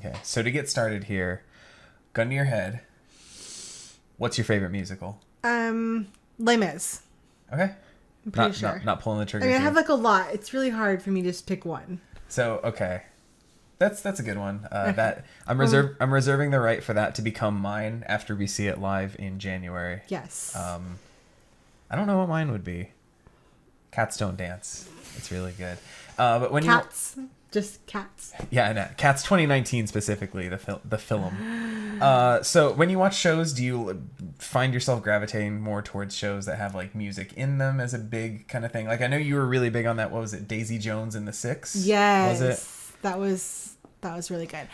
Okay, so to get started here, gun to your head, what's your favorite musical? Les Mis. Okay. I'm pretty sure. Not pulling the trigger. I have like a lot. It's really hard for me to just pick one. So okay, that's a good one. That I'm reserving the right for that to become mine after we see it live in January. Yes. I don't know what mine would be. Cats Don't Dance. It's really good. But when Cats. Just Cats. Yeah, I know. Cats 2019 specifically, the film. So when you watch shows, do you find yourself gravitating more towards shows that have like music in them as a big kind of thing? Like I know you were really big on that. What was it? Daisy Jones and the Six? Yes. Was it? That was really good.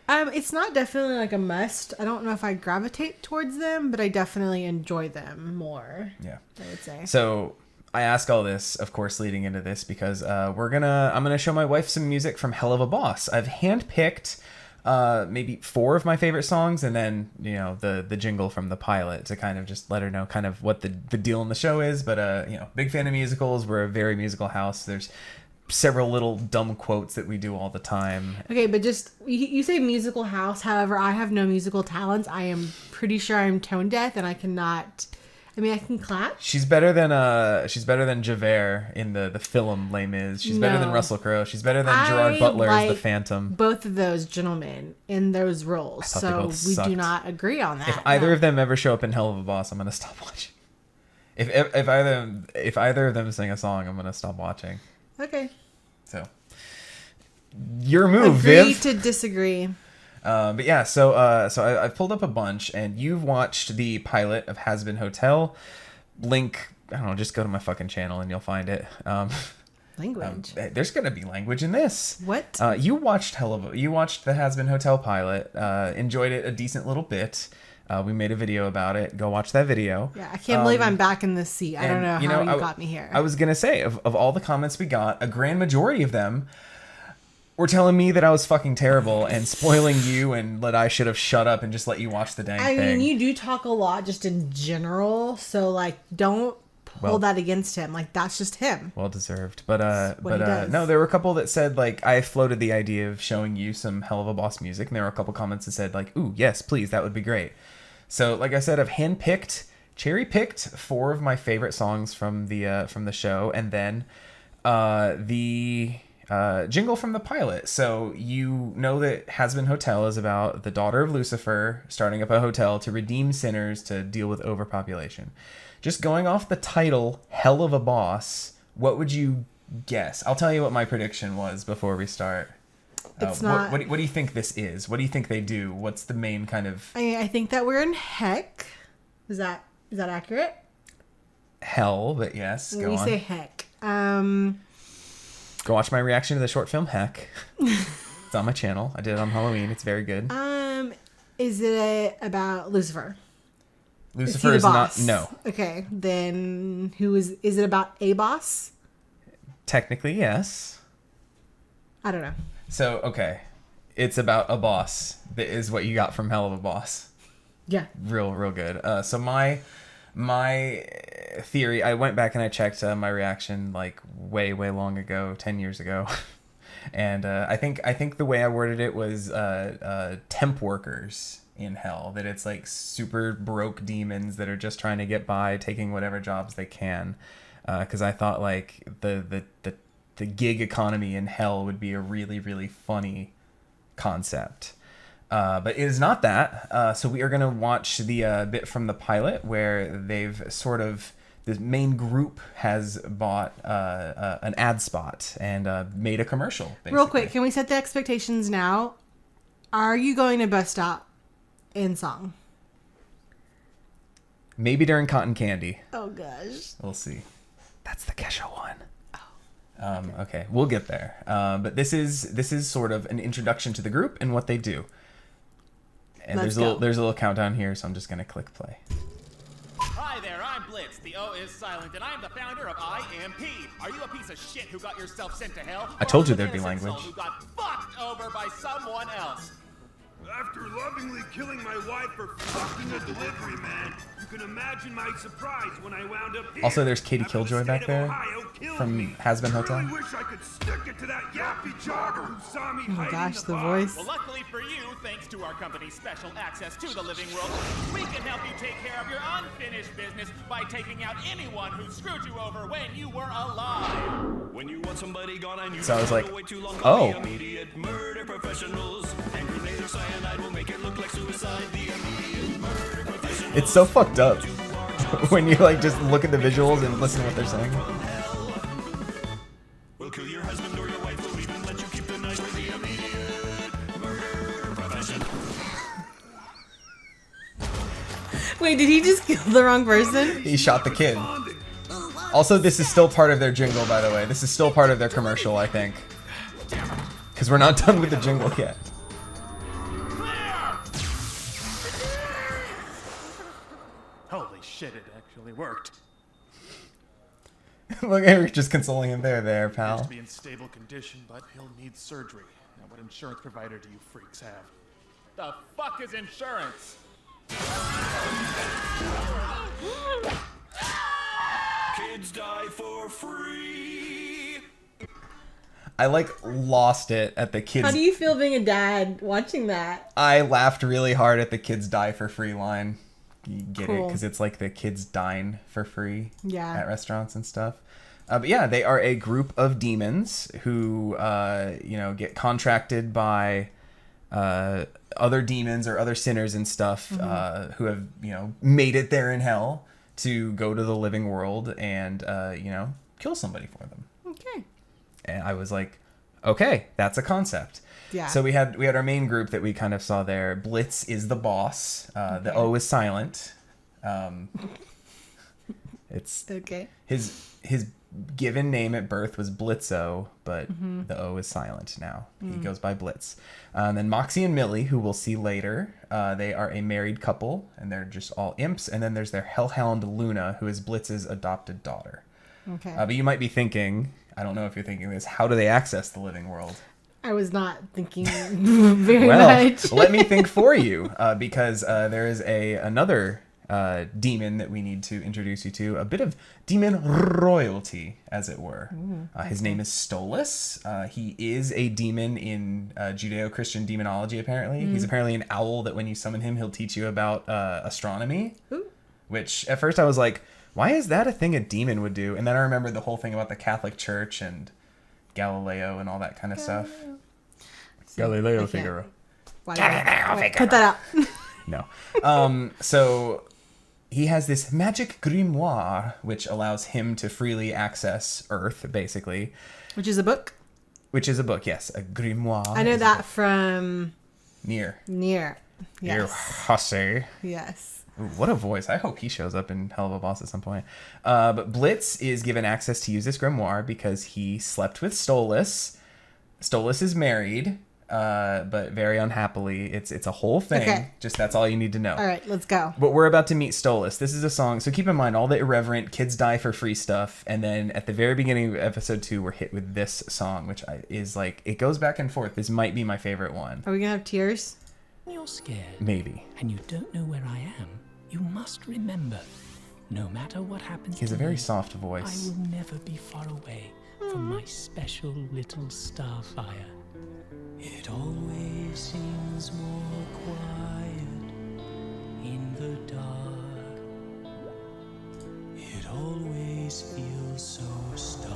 It's not definitely like a must. I don't know if I gravitate towards them, but I definitely enjoy them more. Yeah. I would say. So I ask all this, of course, leading into this because I'm gonna show my wife some music from Helluva Boss. I've handpicked maybe 4 of my favorite songs, and then the jingle from the pilot to kind of just let her know kind of what the deal in the show is. But big fan of musicals. We're a very musical house. There's several little dumb quotes that we do all the time. Okay, but just you say musical house. However, I have no musical talents. I am pretty sure I'm tone deaf, and I cannot. I mean, I can clap. She's better than Javert in the film Les Mis. She's better than Russell Crowe. She's better than Gerard Butler as the Phantom. Both of those gentlemen in those roles. So we do not agree on that. If either of them ever show up in Helluva Boss, I'm gonna stop watching. If either of them sing a song, I'm gonna stop watching. Okay. So your move, Agree Viv. to disagree. But yeah, so I've pulled up a bunch, and you've watched the pilot of Has Been Hotel. Link, I don't know, just go to my fucking channel and you'll find it. Language. There's gonna be language in this. What? You watched Helluva. You watched the Has Been Hotel pilot. Enjoyed it a decent little bit. We made a video about it. Go watch that video. Yeah, I can't believe I'm back in this seat. I don't know how you got me here. I was gonna say, of all the comments we got, a grand majority of them were telling me that I was fucking terrible and spoiling you, and that I should have shut up and just let you watch the dang thing. I mean, you do talk a lot just in general, so like, don't hold that against him. Like, that's just him. Well deserved. But does. no, there were a couple that said like I floated the idea of showing you some Helluva Boss music, and there were a couple comments that said like, "Ooh, yes, please, that would be great." So, like I said, I've cherry-picked 4 of my favorite songs from the show, and then the jingle from the pilot. So you know that Has Been Hotel is about the daughter of Lucifer starting up a hotel to redeem sinners to deal with overpopulation. Just going off the title, Helluva Boss, what would you guess? I'll tell you what my prediction was before we start. It's not. What do you think this is? What do you think they do? What's the main kind of? I think that we're in heck. Is that accurate? Hell, but yes. Go on. We say heck. Go watch my reaction to the short film Heck. It's on my channel. I did it on Halloween. It's very good. Is it about Lucifer? Lucifer is not. No. Okay, then is it about a boss? Technically, yes. I don't know. So, okay. It's about a boss. That is what you got from Helluva Boss. Yeah. Real good. So my theory, I went back and I checked my reaction like way long ago, 10 years ago. And I think the way I worded it was temp workers in hell, that it's like super broke demons that are just trying to get by, taking whatever jobs they can. Because I thought like the gig economy in hell would be a really funny concept. But it is not that. So we are going to watch the bit from the pilot where they've sort of, the main group has bought an ad spot and made a commercial, basically. Real quick, can we set the expectations now? Are you going to bust out in song? Maybe during Cotton Candy. Oh, gosh. We'll see. That's the Kesha one. Okay, we'll get there. But this is sort of an introduction to the group and what they do. And there's a little countdown here, so I'm just gonna click play. Hi there, I'm Blitz. The O is silent, and I'm the founder of IMP. Are you a piece of shit who got yourself sent to hell? I told you there'd be language. Who got fucked over by someone else? After lovingly killing my wife for fucking a delivery man, you can imagine my surprise when I wound up here. Also, there's Katie After the Killjoy back state of there Ohio killed from me. Has Been Hotel. I really wish I could stick it to that yappy jogger who saw me hiding Gosh, in the bar. voice. Well, luckily for you, thanks to our company's special access to the living world, we can help you take care of your unfinished business by taking out anyone who screwed you over when you were alive. When you want somebody gone and you So I was don't like, wait too long, oh. the immediate murder professionals. And grenade or cyanide will make it look like suicide. The immediate murder professionals. It's so fucked up when you like just look at the visuals and listen to what they're saying. We'll kill your husband or your wife. We'll even let you keep the knife for the immediate murder professionals. Wait, did he just kill the wrong person? He shot the kid. Also, this is still part of their jingle, by the way. This is still part of their commercial, I think. Because we're not done with the jingle yet. Holy shit, it actually worked. Look, we're just consoling him there, Appears pal. to be in stable condition, but he'll need surgery. Now, what insurance provider do you freaks have? The fuck is insurance? Kids die for free. I like lost it at the kids. How do you feel being a dad watching that? I laughed really hard at the kids die for free line. You get it? Cool. Because it's like the kids dine for free Yeah. at restaurants and stuff. But yeah, they are a group of demons who, get contracted by other demons or other sinners and stuff who have, made it there in hell to go to the living world and, kill somebody for them. Okay. And I was like, okay, that's a concept. Yeah. So we had our main group that we kind of saw there. Blitz is the boss. The O is silent. It's Okay. his given name at birth was Blitzo, but the O is silent now. He goes by Blitz. Then Moxie and Millie, who we'll see later, they are a married couple, and they're just all imps. And then there's their hellhound Luna, who is Blitz's adopted daughter. Okay. But you might be thinking, I don't know if you're thinking this, how do they access the living world? I was not thinking very Well, much. let me think for you, because there is another demon that we need to introduce you to, a bit of demon royalty, as it were. His name is Stolas. He is a demon in Judeo-Christian demonology, apparently. He's apparently an owl that when you summon him, he'll teach you about astronomy, which at first I was like, why is that a thing a demon would do? And then I remembered the whole thing about the Catholic Church and Galileo and all that kind of stuff. Galileo Figaro. Why did I put that out? No. So he has this magic grimoire, which allows him to freely access Earth, basically. Which is a book. Which is a book, yes. A grimoire. I know is a that book. from Near. Near. You Yes. hussy. Yes. Ooh, what a voice. I hope he shows up in Helluva Boss at some point. But Blitz is given access to use this grimoire because he slept with Stolas. Stolas is married, but very unhappily. It's a whole thing. Okay. Just that's all you need to know. All right, let's go. But we're about to meet Stolas. This is a song. So keep in mind all the irreverent kids die for free stuff. And then at the very beginning of episode 2, we're hit with this song, which is like, it goes back and forth. This might be my favorite one. Are we going to have tears? You're scared. Maybe. And you don't know where I am. You must remember, no matter what happens He has to a very me, soft I voice. will never be far away from my special little starfire. It always seems more quiet in the dark. It always feels so stark.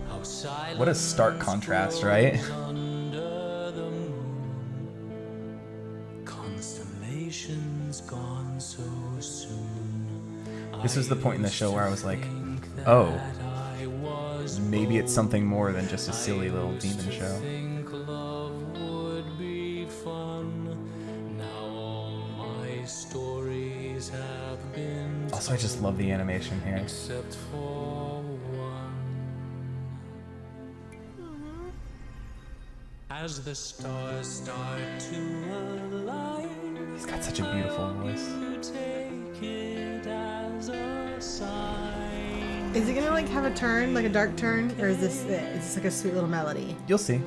How silent What a stark contrast, right? under the moon. Constellations gone so soon. This was the point in the show where I was like, oh, I was maybe it's something more than just a silly little demon show. think love would be fun. Now all my stories have been Also, I just love the animation here. except for one. As the stars start to align, He's got such a beautiful voice. you take it as a sign. Is it going to like have a turn, like a dark turn? Or is this it? It's just like a sweet little melody? You'll see.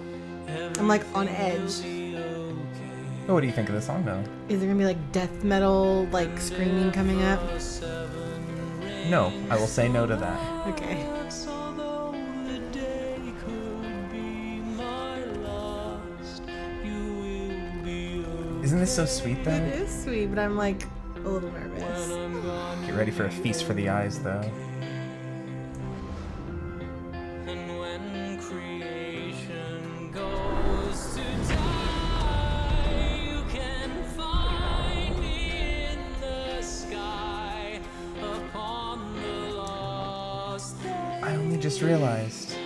I'm like on edge. What do you think of the song, though? Is there gonna be like death metal, like screaming coming up? No, I will say no to that. Okay. Isn't this so sweet, though? It is sweet, but I'm like a little nervous. Get ready for a feast for the eyes, though. And when creation goes to die, you can find me in the sky upon the lost day, I only just realized.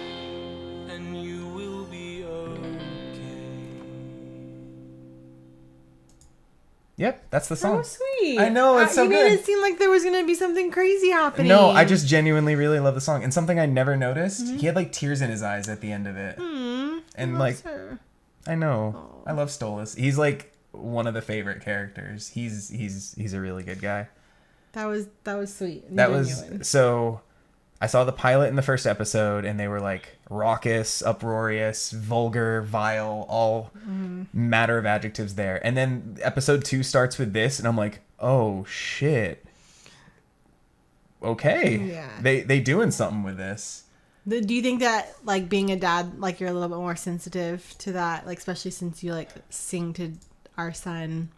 and you will be okay. Yep, that's the song. Oh, sweet. I know, it's so you good. made it seem like there was gonna be something crazy happening. No, I just genuinely really love the song. And something I never noticed, he had like tears in his eyes at the end of it. And like, Her. I know, I love Stolas. He's like one of the favorite characters. He's a really good guy. That was sweet. and That genuine. was so. I saw the pilot in the first episode, and they were like raucous, uproarious, vulgar, vile, all matter of adjectives there. And then episode 2 starts with this, and I'm like, oh shit. Okay, Yeah. they doing something with this. Do you think that like being a dad, like you're a little bit more sensitive to that, like especially since you like sing to our son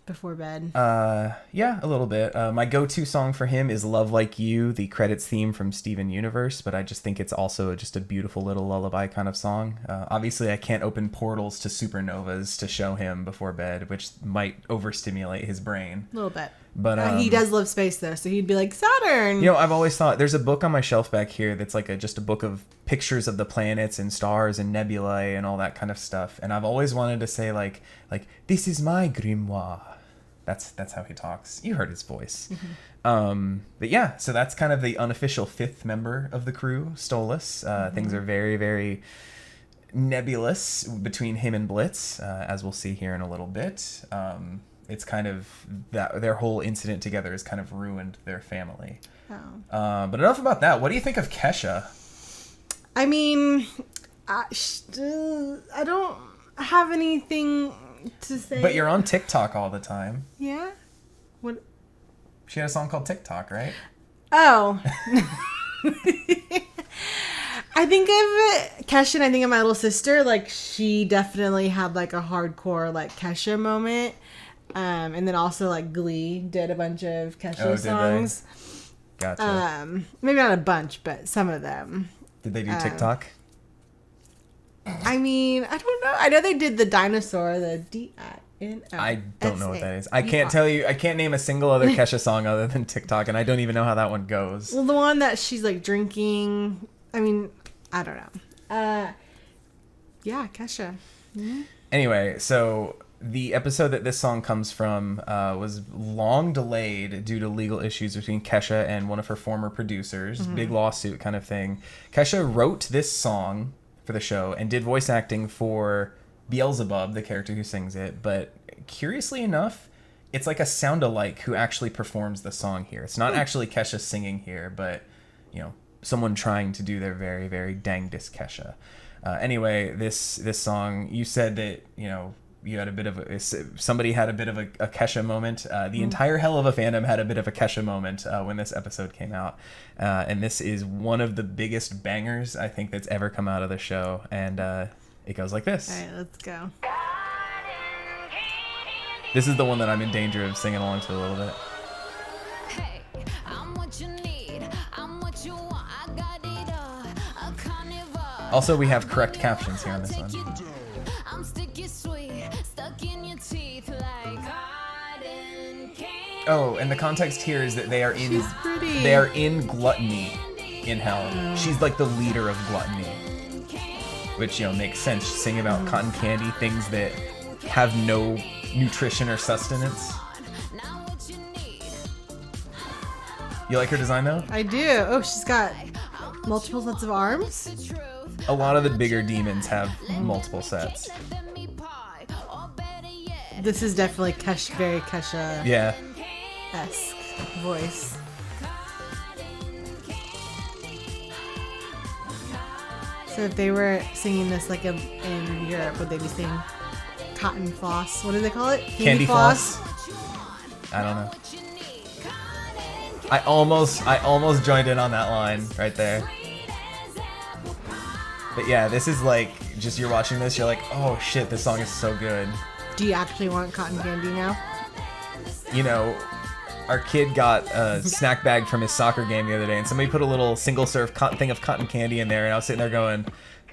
before bed? Yeah, a little bit. My go-to song for him is Love Like You, the credits theme from Steven Universe, but I just think it's also just a beautiful little lullaby kind of song. Obviously, I can't open portals to supernovas to show him before bed, which might overstimulate his brain. A little bit. But He does love space though, so he'd be like Saturn. You know, I've always thought there's a book on my shelf back here that's like just a book of pictures of the planets and stars and nebulae and all that kind of stuff. And I've always wanted to say like this is my grimoire. That's how he talks. You heard his voice. But yeah, so that's kind of the unofficial 5th member of the crew, Stolas. Things are very, very nebulous between him and Blitz, as we'll see here in a little bit. It's kind of that their whole incident together has kind of ruined their family. But enough about that. What do you think of Kesha? I mean, I don't have anything to say. But you're on TikTok all the time. Yeah. What? She had a song called TikTok, right? Oh. I think of Kesha and I think of my little sister. Like, she definitely had, like, a hardcore, like, Kesha moment. And then also, like, Glee did a bunch of Kesha Oh, did songs. they? Gotcha. Maybe not a bunch, but some of them. Did they do TikTok? I mean, I don't know. I know they did the dinosaur, the D-I-N-O. I don't know what that is. I can't tell you. I can't name a single other Kesha song other than TikTok, and I don't even know how that one goes. Well, the one that she's, like, drinking. I mean, I don't know. Yeah, Kesha. Anyway, so the episode that this song comes from was long delayed due to legal issues between Kesha and one of her former producers. Big lawsuit kind of thing. Kesha wrote this song for the show and did voice acting for Beelzebub, the character who sings it. But curiously enough, it's like a sound-alike who actually performs the song here. It's not actually Kesha singing here, but, you know, someone trying to do their very, very dangdest Kesha. Anyway, this song, you said that, you know, you had a bit of somebody had a bit of a Kesha moment. The entire Helluva fandom had a bit of a Kesha moment when this episode came out. And this is one of the biggest bangers I think that's ever come out of the show. And it goes like this. All right, let's go. This is the one that I'm in danger of singing along to a little bit. Hey, I'm what you need. I'm what you want. I got it all. A carnival. Also, we have correct captions here on this one. I'm sticky sweet, stuck in your teeth like cotton candy. Oh, and the context here is that they are in She's pretty. they are in gluttony in hell. She's like the leader of gluttony, which, you know, makes sense. She's singing about cotton candy, things that have no nutrition or sustenance. Now what you need. You like her design though? I do. Oh, she's got multiple sets of arms. The truth. A lot of the bigger demons have multiple sets. Let them eat pie, or better yet, This is definitely very Kesha-esque Yeah. voice. So if they were singing this like in Europe, would they be singing cotton floss. What do they call it? Candy floss. I don't know. I almost joined in on that line right there. But yeah, this is like, just you're watching this, you're like, oh shit, this song is so good. Do you actually want cotton candy now? You know, our kid got a snack bag from his soccer game the other day, and somebody put a little single serve thing of cotton candy in there, and I was sitting there going,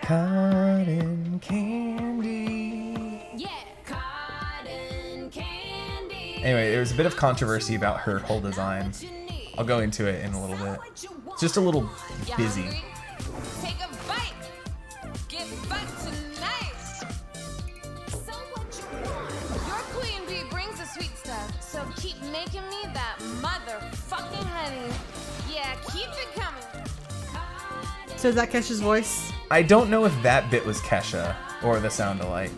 cotton candy. Yeah, cotton candy. Anyway, there was a bit of controversy about her whole design. I'll go into it in a little bit. It's just a little busy. Take a bite. Get back tonight. So what you want? Your queen bee brings the sweet stuff, so keep making me that motherfucking honey. Yeah, keep it coming. So is that Kesha's voice? I don't know if that bit was Kesha or the sound alike.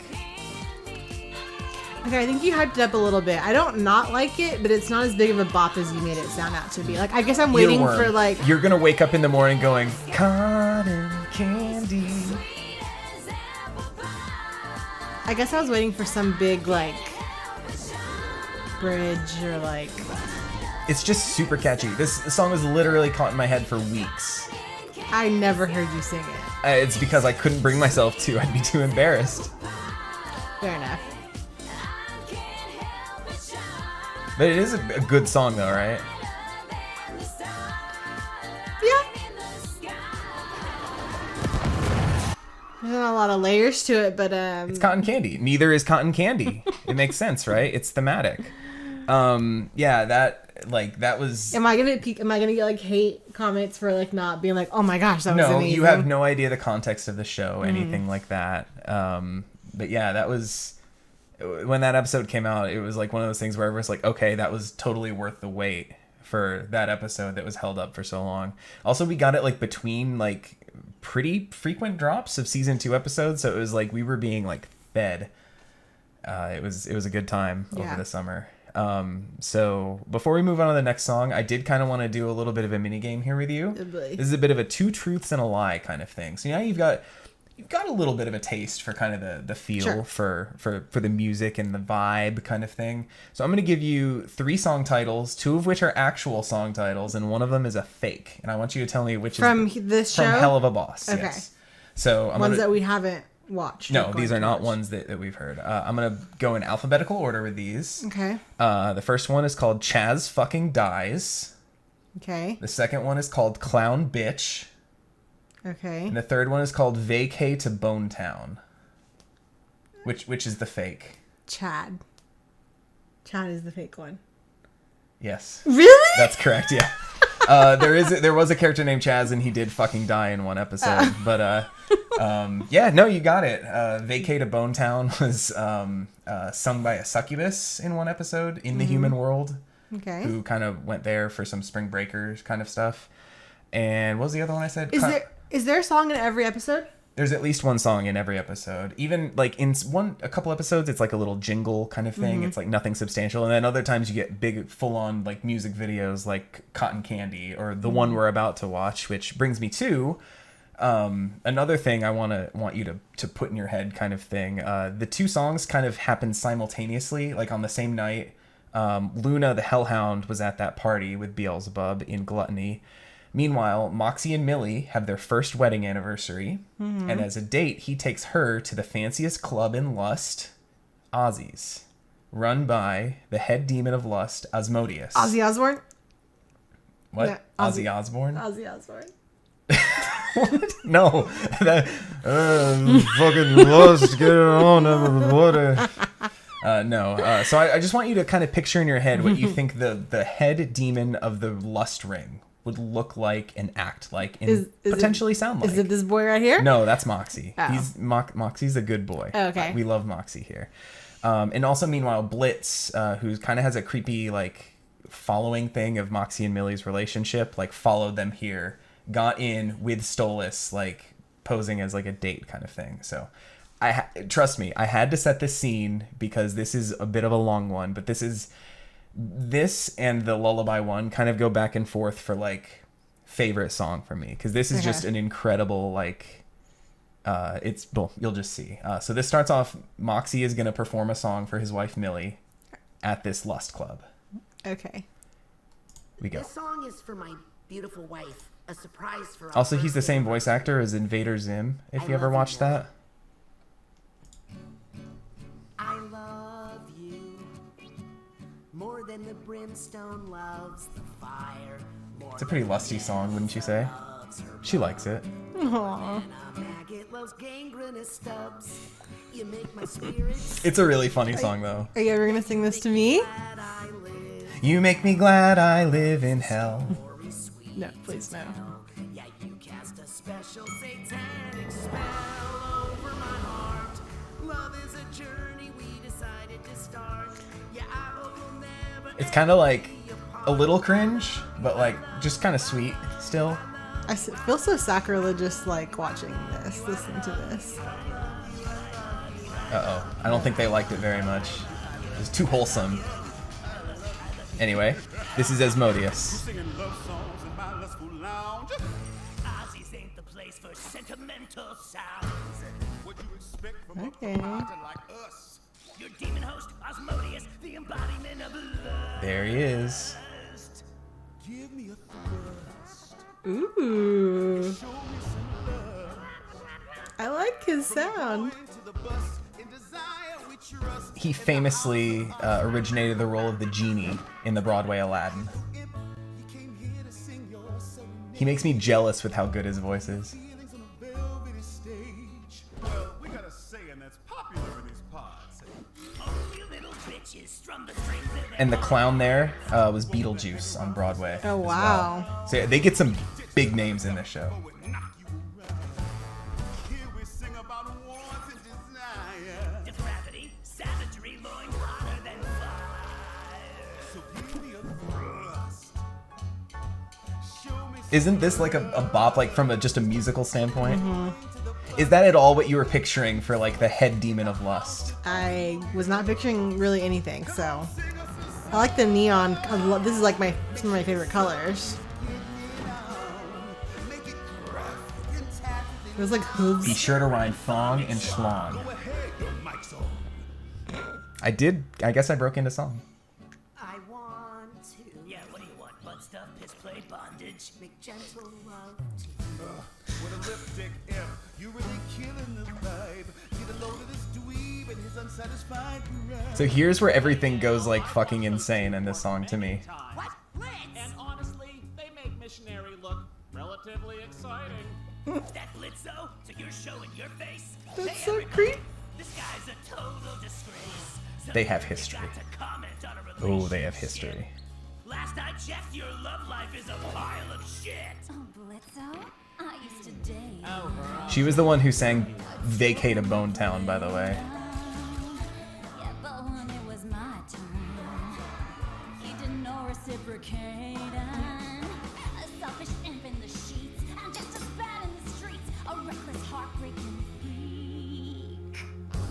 Okay, I think you hyped it up a little bit. I don't not like it, but it's not as big of a bop as you made it sound out to be. Like, I guess I'm waiting Earworm. for like. You're gonna wake up in the morning going, cotton candy. I guess I was waiting for some big like bridge or like. It's just super catchy. This song was literally caught in my head for weeks. I never heard you sing it. It's because I couldn't bring myself to. I'd be too embarrassed. Fair enough. But it is a good song though, right? Yeah. There's not a lot of layers to it, but It's cotton candy. Neither is cotton candy. It makes sense, right? It's thematic. Yeah, that was. Am I gonna get like hate comments for like not being like, oh my gosh, that was No, amazing? you have no idea the context of the show, anything like that. But yeah, that was when that episode came out. It was like one of those things where everyone's like, okay, that was totally worth the wait for that episode that was held up for so long. Also, we got it like between like pretty frequent drops of season 2 episodes, so it was like we were being like fed. It was a good time over the summer. So before we move on to the next song, I did kind of want to do a little bit of a mini game here with you. Oh boy. This is a bit of a 2 truths and a lie kind of thing. So now you've got a little bit of a taste for kind of the feel for the music and the vibe kind of thing. So I'm going to give you 3 song titles, 2 of which are actual song titles, and one of them is a fake. And I want you to tell me which From is this show? from Helluva Boss. Okay. Yes. So ones that we haven't watched. No, or these going are to not watch. ones that we've heard. I'm going to go in alphabetical order with these. Okay. The first one is called Chaz Fucking Dies. Okay. The second one is called Clown Bitch. Okay. And the third one is called Vacay to Bone Town. Which is the fake? Chad. Chad is the fake one. Yes. Really? That's correct, yeah. There was a character named Chaz, and he did fucking die in one episode. But yeah, no, you got it. Vacay to Bone Town was sung by a succubus in one episode in the human world. Okay. Who kind of went there for some spring breakers kind of stuff. And what was the other one I said? Is there a song in every episode? There's at least one song in every episode. Even like in a couple episodes, it's like a little jingle kind of thing. It's like nothing substantial. And then other times you get big, full-on like music videos like Cotton Candy or the one we're about to watch, which brings me to another thing I want you to put in your head kind of thing. The 2 songs kind of happened simultaneously, like on the same night. Luna the Hellhound was at that party with Beelzebub in Gluttony. Meanwhile, Moxie and Millie have their first wedding anniversary, and as a date, he takes her to the fanciest club in Lust, Ozzy's, run by the head demon of Lust, Asmodeus. Ozzy Osbourne? What? Yeah, Ozzy Osbourne? Ozzy Osbourne. What? No. Fucking Lust, get it on, everybody. No. So I just want you to kind of picture in your head what you think the head demon of the Lust ring would look like and act like and potentially sound like. Is it this boy right here? No, that's Moxie. Oh. Moxie's a good boy. Oh, okay. We love Moxie here. And also, meanwhile, Blitz, who kind of has a creepy, like, following thing of Moxie and Millie's relationship, like, followed them here, got in with Stolas, like, posing as, like, a date kind of thing. So, trust me, I had to set this scene because this is a bit of a long one, but this and the Lullaby one kind of go back and forth for like favorite song for me because this is just an incredible like Well, you'll just see. So this starts off, Moxie is going to perform a song for his wife Millie at this lust club. Okay. We go. This song is for my beautiful wife. A surprise for Also, he's the same voice actor as Invader Zim, if you ever watched that. I love you more than the brimstone loves the fire. It's a pretty lusty song, wouldn't you say? She likes it. Aww. Maggot loves gangrenous stubs. You make my spirits It's a really funny song, though. Are you ever gonna sing this to me? glad I live. You make me glad I live in hell. No, please no. Yeah, you cast a special satanic spell over my heart. Love is a journey we decided to start. Yeah, I hope we'll never. It's kind of like a little cringe, but like just kind of sweet still. I feel so sacrilegious like watching this, listening to this. Uh-oh. I don't think they liked it very much. It was too wholesome. Anyway, this is Asmodeus. Singing love songs in my lustful lounge. Ozzy's ain't the place for sentimental sounds. What you expect from Okay. a provider like us? Your demon host, Asmodeus, the embodiment of love. There he is. Give me a thrust. Ooh. Show me some love. I like his sound. Into the bus in desire we trust. He famously originated the role of the genie in the Broadway Aladdin. You came here to sing your serenade. He makes me jealous with how good his voice is. Feelings on a velvety stage. Well, we got a saying that's popular in these parts. Oh, you little bitches strum the strings of And the clown there was Beetlejuice on Broadway. Oh as wow. well. So yeah, they get some big names in this show. Here we sing about wants and desire. Depravity, savagery, blowing hotter than fire. So give me a thrust. Show me Isn't this like a bop, like from just a musical standpoint? Is that at all what you were picturing for like the head demon of lust? I was not picturing really anything, so I like the neon. This is like some of my favorite colors. It was like Be hooves. sure to rhyme thong and schlong. I guess I broke into song. I want to. Yeah, what do you want? Butt stuff, piss play, bondage. Make gentle love to you. What a lipstick if you really killing the vibe. Get a load of this dweeb and his unsatisfied pride. So here's where everything goes like fucking insane in this song to me. What? And honestly, they make missionary look relatively exciting. That Blitzo? So you're showing your face? That's Hey, so everybody, creepy. this guy's a total disgrace. So They have you history. got to comment on a Oh, they have relationship. history. Last I checked, your love life is a pile of shit. Oh, Blitzo? I used to date. She was the one who sang Vacate a Bone Town, by the way. Yeah, but when it was my turn, he did no reciprocating. A selfish imp in the sheets, and just as bad in the streets. A reckless, heartbreaking freak.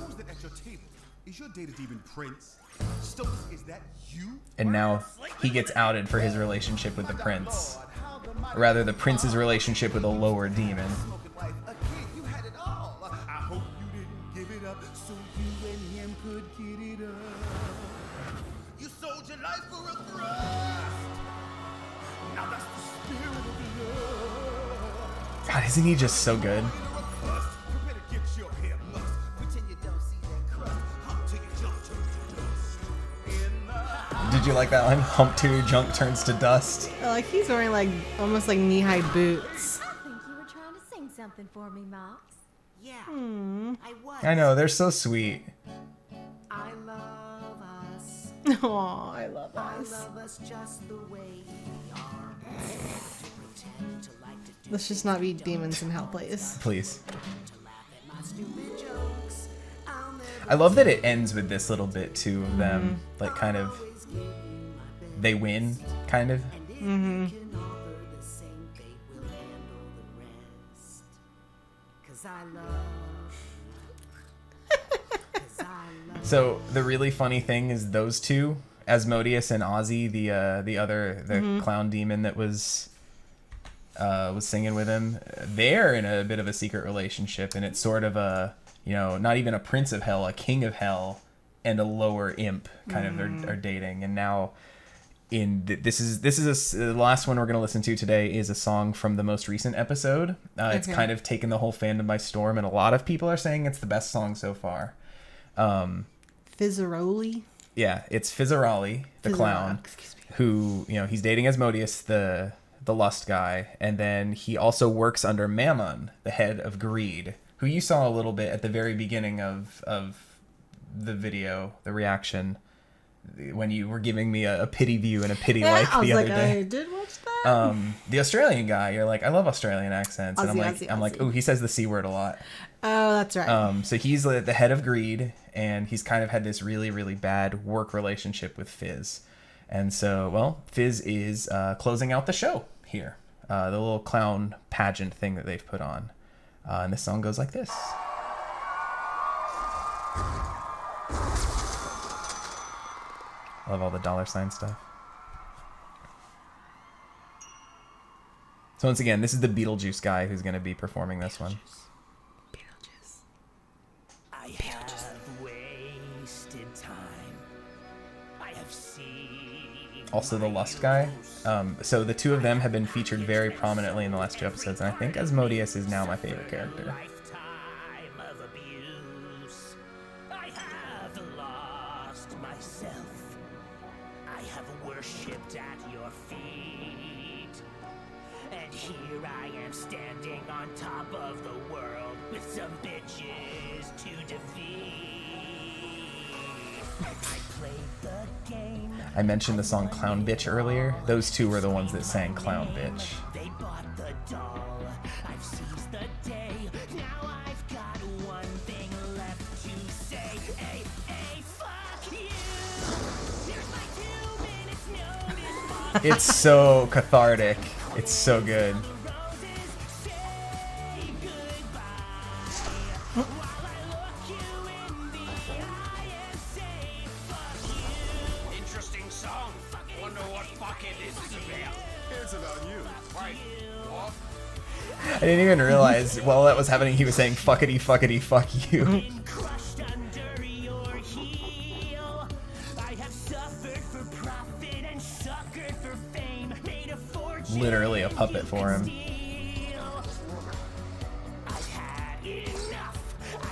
Who's that at your table? Is your data demon Prince? Stolas, is that you? And now he gets outed for his relationship with the prince. Or rather, the prince's relationship with a lower demon. Smoking wife, a kid, you had it all. I hope you didn't give it up so you and him could get it up. You sold your life for a thrust. Now that's the spirit of love. God, isn't he just so good? You better get your hair mussed. Pretend you don't see that crust. Hump till your junk turns to dust. In the Did you like that line? Hump to your junk turns to dust. Like he's wearing like almost like knee-high boots. I think you were trying to sing something for me, Mox. Yeah. I was. I know, they're so sweet. I love us. Oh, I love I us. love us just the way we are. Pretend to like to do Let's just not be demons in hell, please. Please. to laugh at my stupid jokes. I'll never I love that it ends with this little bit too of them, like kind of, always give you my best. they win, kind of. And if you can offer the same fate, we'll handle the rest. 'Cause I love. 'Cause I love. So the really funny thing is those two, Asmodeus and Ozzy, the clown demon that was was singing with him. They're in a bit of a secret relationship, and it's sort of a, not even a prince of hell, a king of hell, and a lower imp kind of are dating. And now the last one we're going to listen to today is a song from the most recent episode. It's kind of taken the whole fandom by storm, and a lot of people are saying it's the best song so far. Fizzaroli? Yeah, it's Fizzaroli, the clown, who, he's dating Asmodeus, the lust guy, and then he also works under Mammon, the head of greed, who you saw a little bit at the very beginning of the video, the reaction, when you were giving me a pity view and a pity like the other day. I did watch that. The Australian guy, you're like, I love Australian accents, and I'm like, oh, he says the C word a lot. Oh, that's right. So he's the head of greed, and he's kind of had this really, really bad work relationship with Fizz. And so, well, Fizz is closing out the show here. The little clown pageant thing that they've put on. And this song goes like this. I love all the $ stuff. So once again, this is the Beetlejuice guy who's going to be performing this one. I have wasted time. I have seen Also the Lust guy. So the two of them have been featured very prominently in the last 2 episodes, and I think Asmodeus is now my favorite character. lifetime of abuse. I have lost myself. I have worshipped at your feet. And here I am standing on top of the world with some bitches to defeat. I played the game. I mentioned the song Clown Bitch earlier. Those two were the ones that sang Clown Bitch. They bought the doll. I've seized the day. Now I've got one thing left to say. Hey, fuck you. Here's my 2 minutes notice. It's so cathartic. It's so good. Interesting song. Wonder what fucking this is about. It's about you. Right. What? I didn't even realize while that was happening he was saying fuckity fuckity fuck you. Crushed under your heel. I have suffered for profit and suckered for fame. Made a fortune. Literally a puppet for him. I've had enough.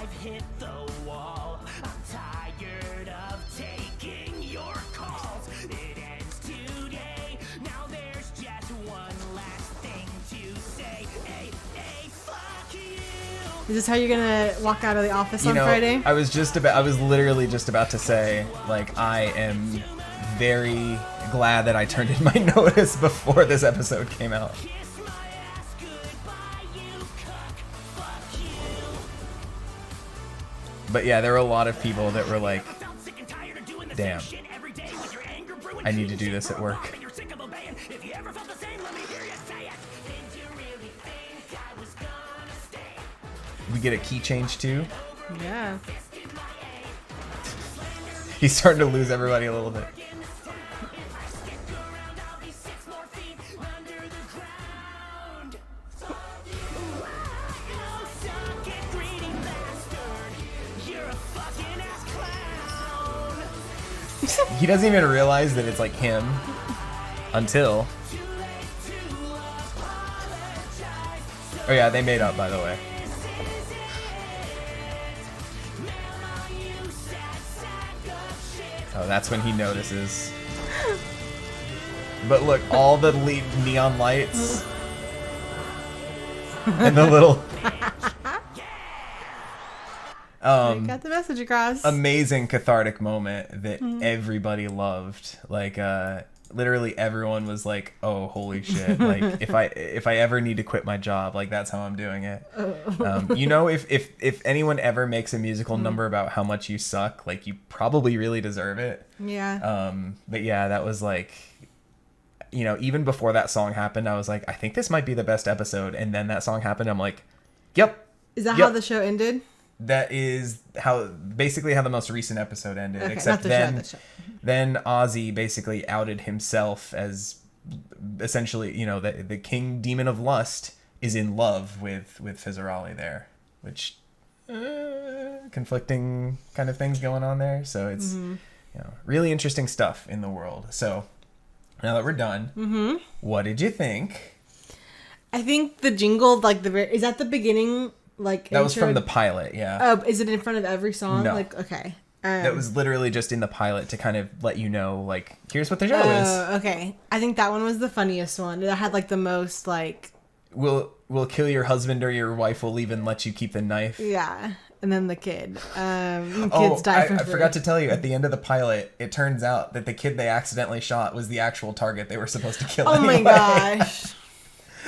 I've hit the wall. I'm tired of taking your calls. It ends today. Now there's just one last thing to say. Hey, fuck you. Is this how you're gonna walk out of the office on Friday? I was literally just about to say, like, I am very glad that I turned in my notice before this episode came out. Kiss my ass goodbye, you cuck. Fuck you. But yeah, there were a lot of people that were like, Felt sick and tired of doing the damn, same shit every day with your anger brewing. I need to do this at work. You're sick of obeying. If you ever felt the same, let me hear you say it. Did you really think I was gonna stay? We get a key change too. Yeah. He's starting to lose everybody a little bit. I'll be 6 more feet under the ground. Suck it, greedy bastard. You're a fucking ass clown. He doesn't even realize that it's like him until. Oh yeah, they made up, by the way. Oh, that's when he notices. But look, all the neon lights and the little Got the message across. amazing cathartic moment that everybody loved. Like literally everyone was like, "Oh, holy shit!" Like if I ever need to quit my job, like that's how I'm doing it. If anyone ever makes a musical number about how much you suck, like you probably really deserve it. Yeah. But yeah, that was like, even before that song happened, I was like, I think this might be the best episode. And then that song happened. I'm like, yep. Is that Yep. how the show ended? That is basically how the most recent episode ended. Okay, except not the show, the show. then Ozzy basically outed himself as essentially, the king demon of lust is in love with Fizzarali there, which conflicting kind of things going on there. So it's really interesting stuff in the world. So now that we're done, what did you think? I think the jingle, like is that the beginning? Like that was from the pilot, yeah. Oh, is it in front of every song? No. Like, okay. That was literally just in the pilot to kind of let you know, like, here's what the show is. Okay. I think that one was the funniest one. It had like the most like. We'll kill your husband or your wife will even let you keep the knife. Yeah. And then the kid. Kids die for free. I forgot to tell you, at the end of the pilot, it turns out that the kid they accidentally shot was the actual target they were supposed to kill anyway. Oh my gosh.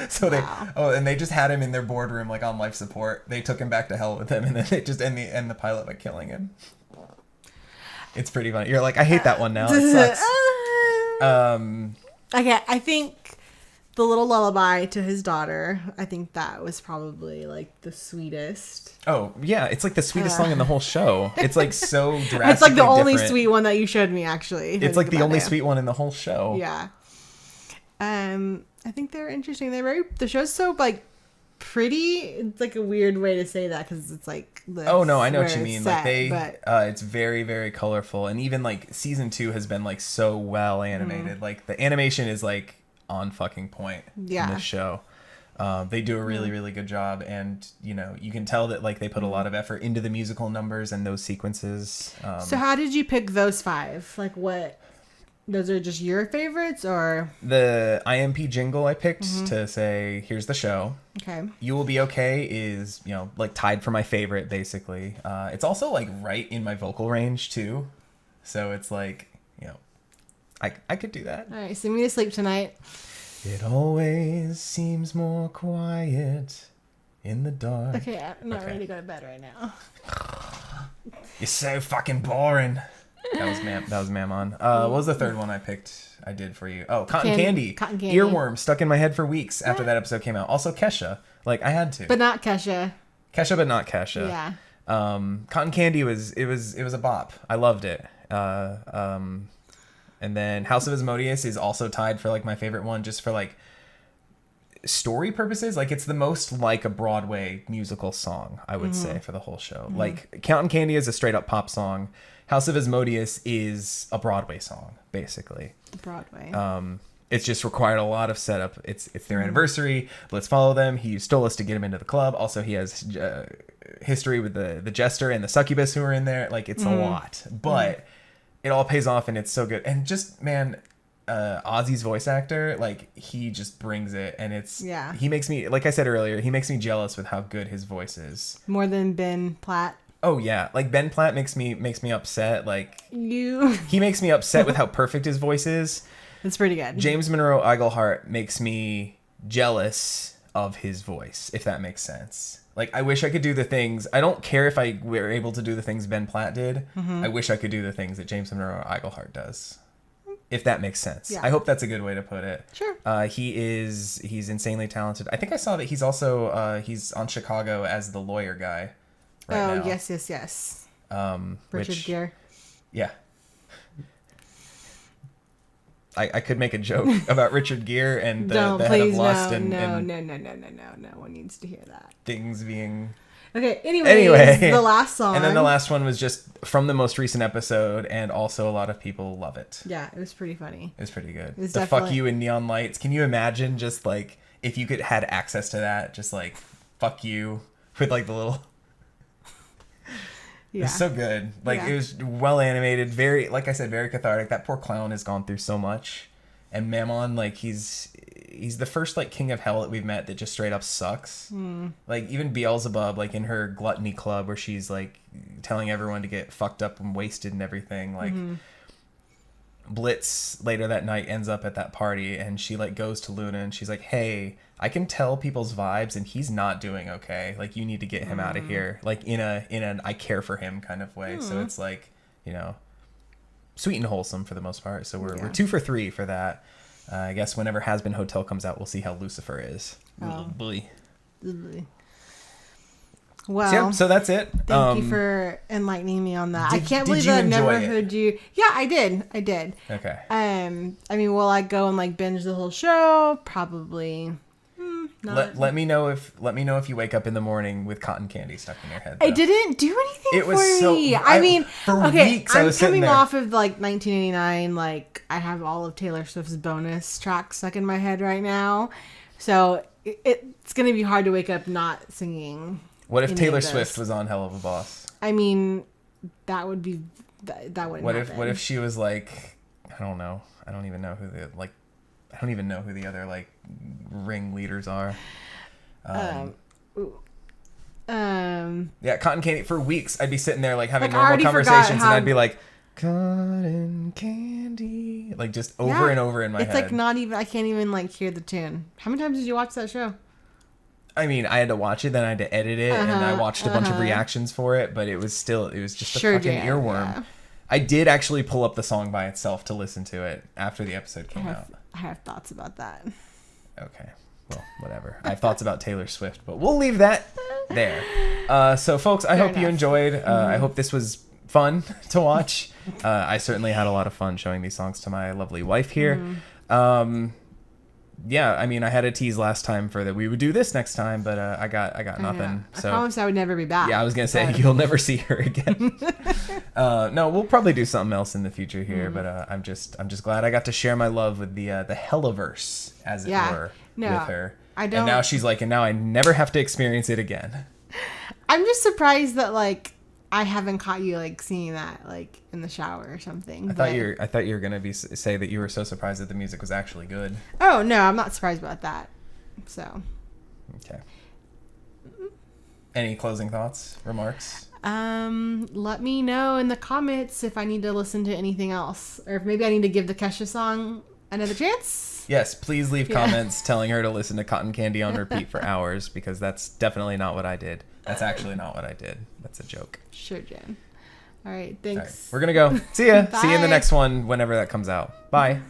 So and they just had him in their boardroom, like on life support. They took him back to hell with him, and then they just end the pilot by killing him. It's pretty funny. You're like, I hate that one now. It sucks. Okay, I think the little lullaby to his daughter, I think that was probably like the sweetest. Oh yeah, it's like the sweetest song in the whole show. It's like so drastically It's like the only different. sweet one that you showed me, actually. It's like the only sweet one in the whole show. Yeah. I think they're interesting. The show's so like pretty. It's like a weird way to say that because it's like. Oh no, I know what you mean. Set, like it's very, very colorful, and even like season 2 has been like so well animated. Like the animation is like on fucking point in this show. They do a really, really good job, and you can tell that like they put a lot of effort into the musical numbers and those sequences. So how did you pick those 5? Like what? Those are just your favorites, or the IMP jingle I picked to say here's the show. Okay. You Will Be Okay is like tied for my favorite basically. It's also like right in my vocal range too, so it's like I could do that. All right, sing me to sleep tonight. It always seems more quiet in the dark. Okay, I'm not ready to go to bed right now. You're so fucking boring. That was Mammon. What was the third one I picked? I did for you. Oh, Cotton Candy. Cotton Candy. Earworm stuck in my head for weeks after that episode came out. Also Kesha. Like I had to. But not Kesha. Kesha, but not Kesha. Yeah. Cotton Candy was a bop. I loved it. And then House of Asmodeus is also tied for like my favorite one, just for like story purposes. Like it's the most like a Broadway musical song, I would say, for the whole show. Like Cotton Candy is a straight up pop song. House of Asmodeus is a Broadway song, basically. Broadway. It's just required a lot of setup. It's their anniversary. Let's follow them. He stole us to get him into the club. Also, he has history with the jester and the succubus who are in there. Like it's a lot, but it all pays off, and it's so good. And just Ozzy's voice actor, like he just brings it, and he makes me, like I said earlier, he makes me jealous with how good his voice is. More than Ben Platt. Oh yeah, like Ben Platt makes me upset. Like he makes me upset with how perfect his voice is. It's pretty good. James Monroe Iglehart makes me jealous of his voice, if that makes sense. Like I wish I could do the things. I don't care if I were able to do the things Ben Platt did. I wish I could do the things that James Monroe Iglehart does. If that makes sense. Yeah. I hope that's a good way to put it. Sure. He's insanely talented. I think I saw that he's also he's on Chicago as the lawyer guy. Right now. Yes. Richard Gere. Yeah. I could make a joke about Richard Gere and the head of Lust and no one needs to hear that. Things being... Okay, anyway, the last song. And then the last one was just from the most recent episode, and also a lot of people love it. Yeah, it was pretty funny. It was pretty good. It was the Fuck You and Neon Lights. Can you imagine just like, if you could had access to that, just like, fuck you, with like the little... Yeah. It was so good. Like it was well animated, very, like I said, very cathartic. That poor clown has gone through so much, and Mammon, like he's the first like king of hell that we've met that just straight up sucks. Like even Beelzebub, like in her gluttony club where she's like telling everyone to get fucked up and wasted and everything. Like Blitz later that night ends up at that party, and she like goes to Luna and she's like, "Hey, I can tell people's vibes, and he's not doing okay. Like you need to get him out of here." Like in an I care for him kind of way. So it's like, sweet and wholesome for the most part. So we're 2 for 3 for that. I guess whenever Has Been Hotel comes out, we'll see how Lucifer is. Oh. Boy. Well, So that's it. Thank you for enlightening me on that. I can't did believe you that I've never enjoy it? heard you. Yeah, I did. Okay. I mean, will I go and like binge the whole show? Probably. Not. Let me know if you wake up in the morning with cotton candy stuck in your head. I though. didn't do anything It was for so- me. I- I mean, for okay, weeks I I'm was sitting coming there. off of like 1989. Like I have all of Taylor Swift's bonus tracks stuck in my head right now, so it's gonna be hard to wake up not singing. What if any Taylor of those. Swift was on Helluva Boss? I mean, that would be that wouldn't. What if she was like, I don't know. I don't even know who the other like ringleaders are. Yeah, cotton candy for weeks. I'd be sitting there like having Like, I normal already forgot conversations, and how- I'd be like, cotton candy, like just over Yeah, and over in my it's head. like not even. I can't even like hear the tune. How many times did you watch that show? I mean, I had to watch it, then I had to edit it, and I watched a bunch of reactions for it, but it was just a Sure fucking did, earworm. yeah. I did actually pull up the song by itself to listen to it after the episode came out. I have thoughts about that. Okay. Well, whatever. I have thoughts about Taylor Swift, but we'll leave that there. So, folks, I hope you enough. enjoyed. I hope this was fun to watch. I certainly had a lot of fun showing these songs to my lovely wife here. Yeah, I mean, I had a tease last time for that we would do this next time, but I got nothing. I So promised I would never be back. yeah, I was gonna say but- you'll never see her again. No, we'll probably do something else in the future here, but I'm just glad I got to share my love with the Helliverse, as it Yeah. were, No, with her. I And don't- now she's like, and now I never have to experience it again. I'm just surprised that like I haven't caught you like singing that like in the shower or something. I thought you were gonna say that you were so surprised that the music was actually good. Oh no, I'm not surprised about that. So. Okay. Any closing thoughts, remarks? Let me know in the comments if I need to listen to anything else, or if maybe I need to give the Kesha song another chance. Yes, please leave comments telling her to listen to Cotton Candy on repeat for hours, because that's definitely not what I did. That's actually not what I did. That's a joke. Sure, Jen. All right, All right, thanks. we're gonna go. See ya. See you in the Bye. next one whenever that comes out. Bye.